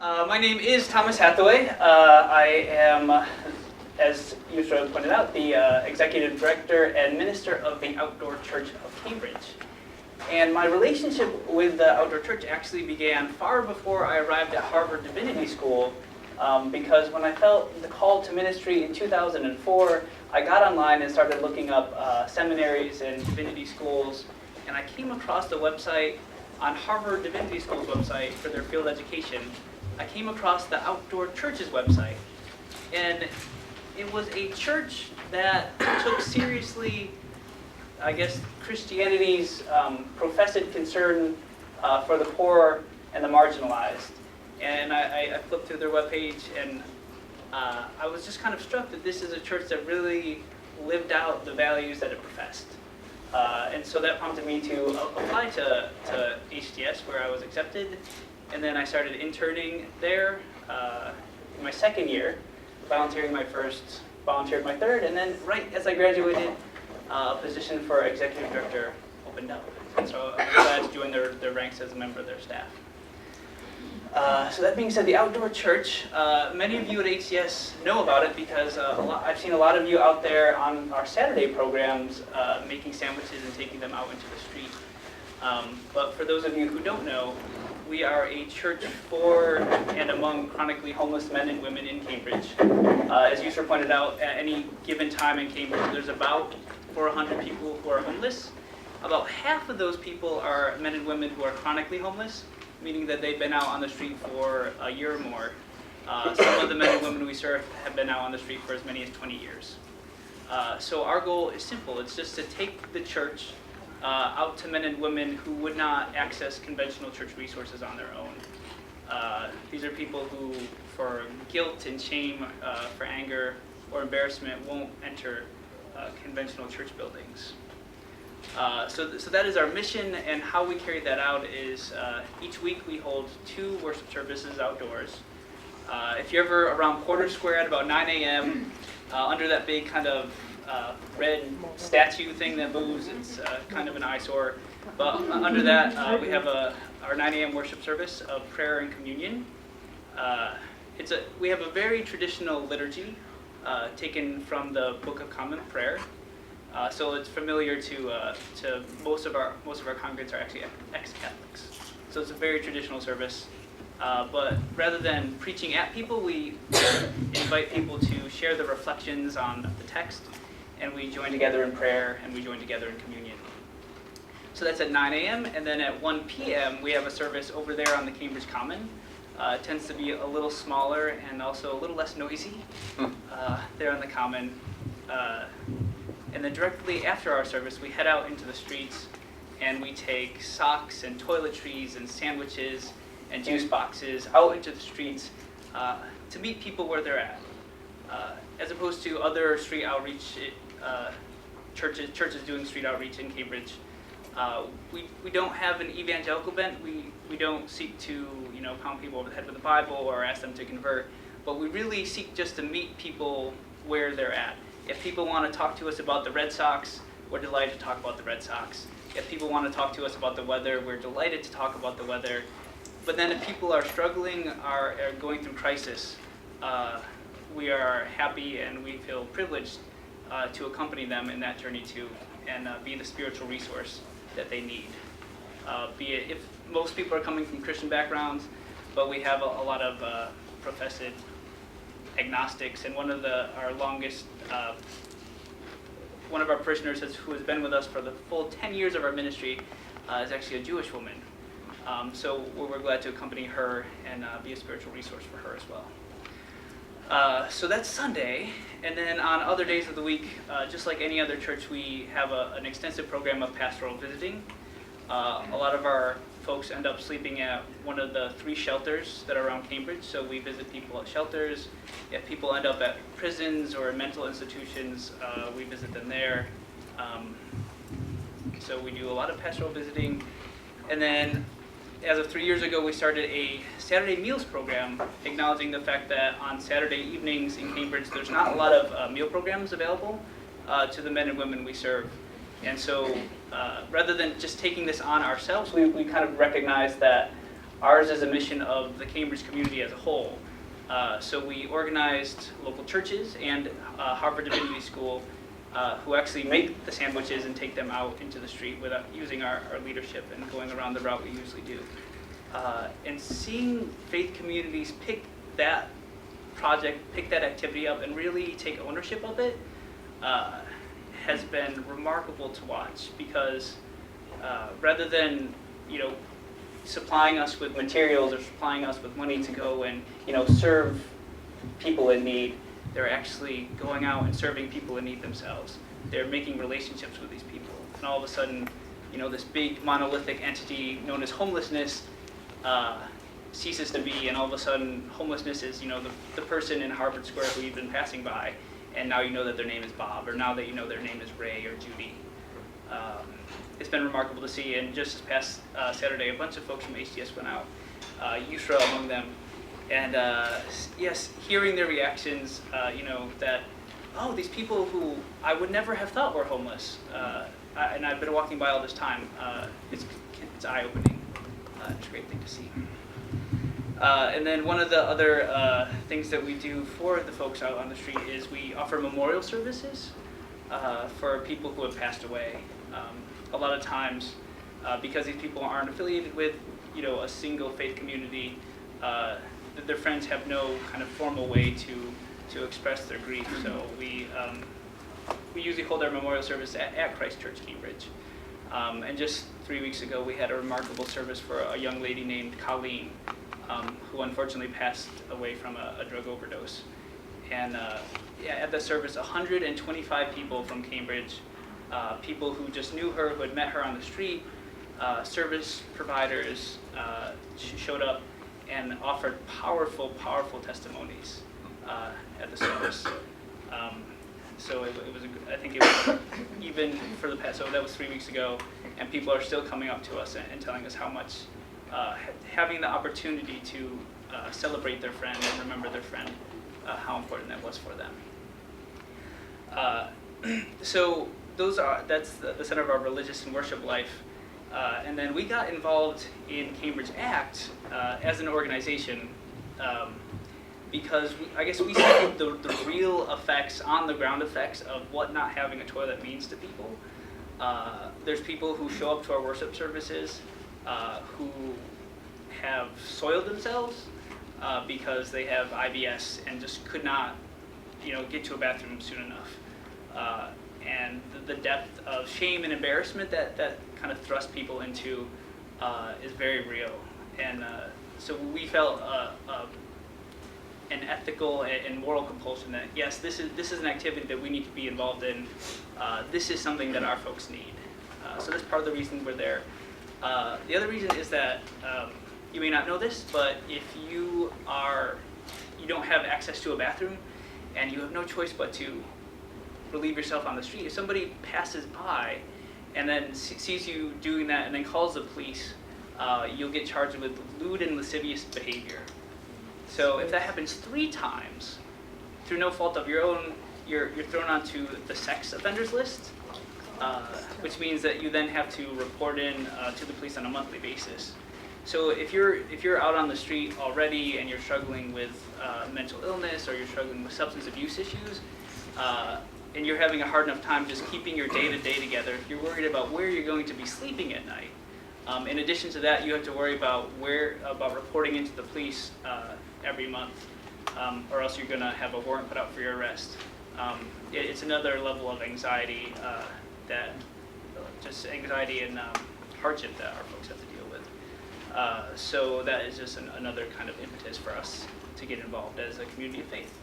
My name is Thomas Hathaway. I am, as Yusra pointed out, the Executive Director and Minister of the Outdoor Church of Cambridge. And my relationship with the Outdoor Church actually began far before I arrived at Harvard Divinity School, because when I felt the call to ministry in 2004, I got online and started looking up seminaries and divinity schools, and I came across the website on Harvard Divinity School's website for their field education. I came across the Outdoor Church's website, and it was a church that took seriously, I guess, Christianity's professed concern for the poor and the marginalized. And I flipped through their webpage, and I was just kind of struck that this is a church that really lived out the values that it professed. And so that prompted me to apply to HDS, where I was accepted. And then I started interning there in my second year, volunteering my first, volunteered my third, and then right as I graduated, a position for executive director opened up. And so I was glad to join their ranks as a member of their staff. So that being said, the Outdoor Church, many of you at HCS know about it because I've seen a lot of you out there on our Saturday programs making sandwiches and taking them out into the street. But for those of you who don't know, we are a church for and among chronically homeless men and women in Cambridge. As Yusra pointed out, at any given time in Cambridge, there's about 400 people who are homeless. About half of those people are men and women who are chronically homeless, meaning that they've been out on the street for a year or more. Some of the men and women we serve have been out on the street for as many as 20 years. So our goal is simple. It's just to take the church out to men and women who would not access conventional church resources on their own. These are people who, for guilt and shame, for anger or embarrassment, won't enter conventional church buildings. So that is our mission, and how we carry that out is each week we hold 2 worship services outdoors. If you're ever around Porter Square at about 9 a.m., under that big kind of red statue thing that moves, it's kind of an eyesore. But under that, we have our 9 a.m. worship service of prayer and communion. We have a very traditional liturgy taken from the Book of Common Prayer. So it's familiar to most of our congregants are actually ex-Catholics. So it's a very traditional service. But rather than preaching at people, we invite people to share the reflections on the text, and we join together in prayer, and we join together in communion. So that's at 9 a.m., and then at 1 p.m. we have a service over there on the Cambridge Common. It tends to be a little smaller and also a little less noisy there on the Common. And then directly after our service, we head out into the streets, and we take socks and toiletries and sandwiches and juice boxes out into the streets to meet people where they're at. As opposed to other street outreach churches doing street outreach in Cambridge, we don't have an evangelical bent. We don't seek to pound people over the head with the Bible or ask them to convert, but we really seek just to meet people where they're at. If people want to talk to us about the Red Sox, we're delighted to talk about the Red Sox. If people want to talk to us about the weather, we're delighted to talk about the weather. But then if people are struggling, are going through crisis, we are happy and we feel privileged to accompany them in that journey too, and be the spiritual resource that they need. Be it if most people are coming from Christian backgrounds, but we have a lot of professed agnostics, and one of our longest, one of our parishioners who has been with us for the full 10 years of our ministry is actually a Jewish woman. So we're glad to accompany her and be a spiritual resource for her as well. So that's Sunday, and then on other days of the week, just like any other church, we have an extensive program of pastoral visiting. A lot of our folks end up sleeping at one of the 3 shelters that are around Cambridge, so we visit people at shelters. If people end up at prisons or mental institutions, we visit them there. So we do a lot of pastoral visiting. And then, as of 3 years ago, we started a Saturday meals program, acknowledging the fact that on Saturday evenings in Cambridge, there's not a lot of meal programs available to the men and women we serve. And so rather than just taking this on ourselves, we kind of recognize that Ours is a mission of the Cambridge community as a whole. So we organized local churches and Harvard Divinity School who actually make the sandwiches and take them out into the street without using our leadership and going around the route we usually do. And seeing faith communities pick that project, pick that activity up, and really take ownership of it has been remarkable to watch, because rather than supplying us with materials or supplying us with money to go and serve people in need, they're actually going out and serving people in need themselves. They're making relationships with these people, and all of a sudden, this big monolithic entity known as homelessness ceases to be, and all of a sudden, homelessness is the person in Harvard Square who you've been passing by, and now you know that their name is Bob, or now that you know their name is Ray or Judy. It's been remarkable to see, and just this past Saturday, a bunch of folks from HDS went out, Yusra among them, and yes, hearing their reactions, that, oh, these people who I would never have thought were homeless, and I've been walking by all this time, it's eye-opening. It's a great thing to see. And then one of the other things that we do for the folks out on the street is we offer memorial services for people who have passed away. A lot of times, because these people aren't affiliated with a single faith community, their friends have no kind of formal way to express their grief. So we usually hold our memorial service at Christ Church, Cambridge. And just 3 weeks ago, we had a remarkable service for a young lady named Colleen, who unfortunately passed away from a drug overdose. And at the service, 125 people from Cambridge, people who just knew her, who had met her on the street, service providers showed up and offered powerful, powerful testimonies at the service. So it was, I think it was even for the past, so that was 3 weeks ago, and people are still coming up to us and telling us how much having the opportunity to celebrate their friend and remember their friend, how important that was for them. So that's the center of our religious and worship life. And then we got involved in Cambridge ACT as an organization because I guess we see the real effects, on the ground effects of what not having a toilet means to people. There's people who show up to our worship services who have soiled themselves because they have IBS and just could not, get to a bathroom soon enough. And the depth of shame and embarrassment that kind of thrust people into is very real. And so we felt an ethical and moral compulsion that, yes, this is an activity that we need to be involved in. This is something that our folks need. So that's part of the reason we're there. The other reason is that you may not know this, but if you don't have access to a bathroom and you have no choice but to relieve yourself on the street, if somebody passes by and then sees you doing that and then calls the police, you'll get charged with lewd and lascivious behavior. So if that happens 3 times, through no fault of your own, you're thrown onto the sex offenders list, which means that you then have to report in to the police on a monthly basis. So if you're out on the street already and you're struggling with mental illness, or you're struggling with substance abuse issues, and you're having a hard enough time just keeping your day-to-day together, if you're worried about where you're going to be sleeping at night, in addition to that, you have to worry about reporting into the police every month, or else you're going to have a warrant put out for your arrest. It's another level of anxiety, anxiety and hardship that our folks have to deal with. So that is just another kind of impetus for us to get involved as a community of faith.